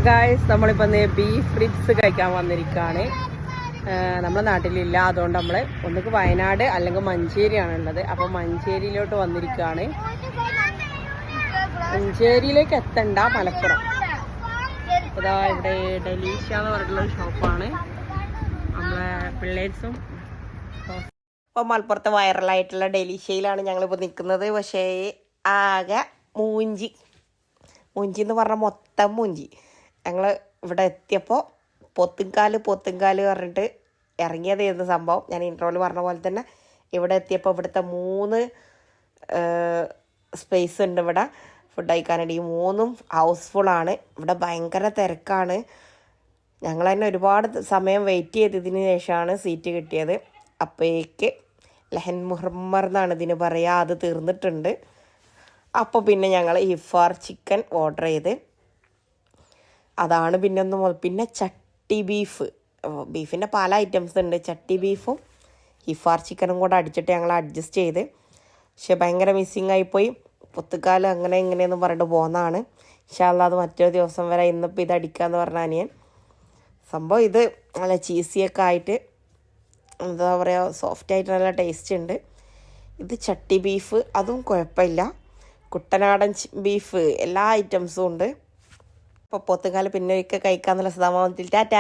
Guys നമ്മളിപ്പോൾ beef ribs കഴിക്കാൻ വന്നിരിക്കുകയാണ്. നമ്മുടെ നാട്ടിലില്ല, അതുകൊണ്ട് നമ്മൾ ഒന്നുകിൽ വയനാട് അല്ലെങ്കിൽ മഞ്ചേരിയാണ് ഉള്ളത്. അപ്പോൾ മഞ്ചേരിയിലോട്ട് വന്നിരിക്കുകയാണ്. മഞ്ചേരിയിലേക്ക് എത്തണ്ട, മലപ്പുറം. ഇതാ ഇവിടെ ഡെലീഷ്യ എന്ന് പറഞ്ഞിട്ടുള്ളൊരു ഷോപ്പാണ്. നമ്മളെ പിള്ളേഴ്സും ഇപ്പോൾ മലപ്പുറത്ത് വൈറലായിട്ടുള്ള ഡെലീഷ്യയിലാണ് ഞങ്ങളിപ്പോൾ നിൽക്കുന്നത്. പക്ഷേ ആകെ മൂഞ്ചി എന്ന് പറഞ്ഞാൽ മൊത്തം മൂഞ്ചി. ഞങ്ങൾ ഇവിടെ എത്തിയപ്പോൾ പൊത്തുംകാല് പറഞ്ഞിട്ട് ഇറങ്ങിയതായിരുന്നു സംഭവം. ഞാൻ ഇൻട്രോയിൽ പറഞ്ഞ പോലെ തന്നെ ഇവിടെ എത്തിയപ്പോൾ ഇവിടുത്തെ 3 സ്പേസ് ഉണ്ട് ഇവിടെ ഫുഡ് കഴിക്കാനായിട്ട്. ഈ 3ഉം ഹൗസ്ഫുള്ളാണ്. ഇവിടെ ഭയങ്കര തിരക്കാണ്. ഞങ്ങൾ തന്നെ ഒരുപാട് സമയം വെയിറ്റ് ചെയ്തതിന് ശേഷമാണ് സീറ്റ് കിട്ടിയത്. അപ്പോഴേക്ക് ലഹൻ മുഹമ്മർ എന്നാണ് ഇതിന് പറയുക, അത് തീർന്നിട്ടുണ്ട്. അപ്പോൾ പിന്നെ ഞങ്ങൾ ഹിഫാർ ചിക്കൻ ഓർഡർ ചെയ്ത് അതാണ് പിന്നെ ചട്ടി ബീഫിൻ്റെ പല ഐറ്റംസ് ഉണ്ട്. ചട്ടി ബീഫും ഹിഫാർ ചിക്കനും കൂടെ അടിച്ചിട്ട് ഞങ്ങൾ അഡ്ജസ്റ്റ് ചെയ്ത്. പക്ഷെ ഭയങ്കര മിസ്സിങ് ആയിപ്പോയി. പൊത്തുകാലം അങ്ങനെ ഇങ്ങനെയെന്ന് പറഞ്ഞിട്ട് പോകുന്നതാണ്. ഇൻഷാല്ലാ അത് മറ്റൊരു ദിവസം വരെ. ഇന്നിപ്പോൾ ഇത് അടിക്കാമെന്ന് പറഞ്ഞ അനിയൻ. സംഭവം ഇത് നല്ല ചീസിയൊക്കെ ആയിട്ട് എന്താ പറയുക, സോഫ്റ്റായിട്ട് നല്ല ടേസ്റ്റ് ഉണ്ട്. ഇത് ചട്ടി ബീഫ്, അതും കുഴപ്പമില്ല. കുട്ടനാടൻ ബീഫ് എല്ലാ ഐറ്റംസും ഉണ്ട്. അപ്പോൾ പൊത്തുകാലം പിന്നെ ഒക്കെ കഴിക്കാമെന്നുള്ള സമാധാനത്തിൽ ടാറ്റാ.